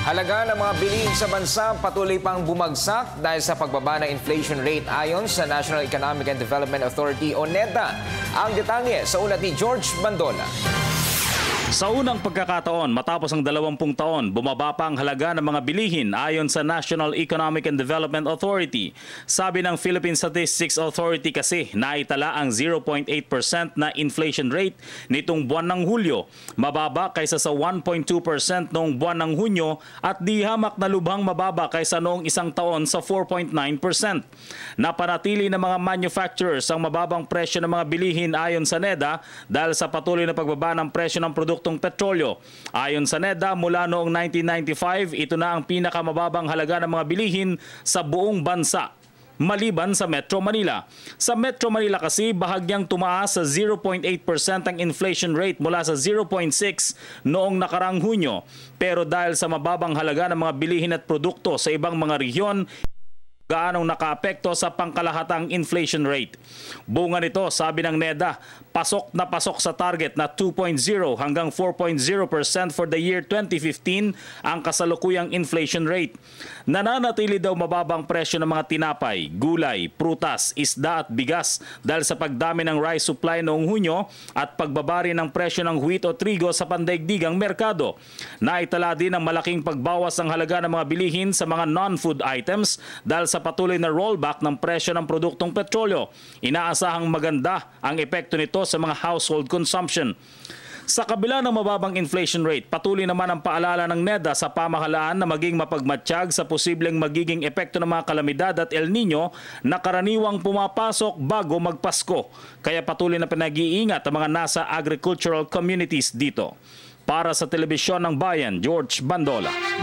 Halaga ng mga bilihin sa bansa patuloy pang bumagsak dahil sa pagbaba ng inflation rate ayon sa National Economic and Development Authority o NEDA. Ang detalye sa ulat ni George Bandola. Sa unang pagkakataon, matapos ang 20 taon, bumaba pa ang halaga ng mga bilihin ayon sa National Economic and Development Authority. Sabi ng Philippine Statistics Authority kasi, naitala ang 0.8% na inflation rate nitong buwan ng Hulyo. Mababa kaysa sa 1.2% noong buwan ng Hunyo at di hamak na lubhang mababa kaysa noong isang taon sa 4.9%. Napanatili ng mga manufacturers ang mababang presyo ng mga bilihin ayon sa NEDA dahil sa patuloy na pagbaba ng presyo ng produktong petrolyo. Ayon sa NEDA, mula noong 1995, ito na ang pinakamababang halaga ng mga bilihin sa buong bansa, maliban sa Metro Manila. Sa Metro Manila kasi, bahagyang tumaas sa 0.8% ang inflation rate mula sa 0.6 noong nakarang Hunyo. Pero dahil sa mababang halaga ng mga bilihin at produkto sa ibang mga rehiyon, gaanong nakaapekto sa pangkalahatang inflation rate. Bunga nito, sabi ng NEDA, pasok na pasok sa target na 2.0 hanggang 4.0% for the year 2015 ang kasalukuyang inflation rate. Nananatili daw mababang presyo ng mga tinapay, gulay, prutas, isda at bigas dahil sa pagdami ng rice supply noong Hunyo at pagbaba rin ng presyo ng wheat o trigo sa pandaigdigang merkado. Naitala din ang malaking pagbawas ng halaga ng mga bilihin sa mga non-food items dahil sa patuloy na rollback ng presyo ng produktong petrolyo. Inaasahang maganda ang epekto nito sa mga household consumption. Sa kabila ng mababang inflation rate, patuloy naman ang paalala ng NEDA sa pamahalaan na maging mapagmatsyag sa posibleng magiging epekto ng mga kalamidad at El Nino na karaniwang pumapasok bago magpasko. Kaya patuloy na pinag-iingat ang mga nasa agricultural communities dito. Para sa Telebisyon ng Bayan, George Bandola.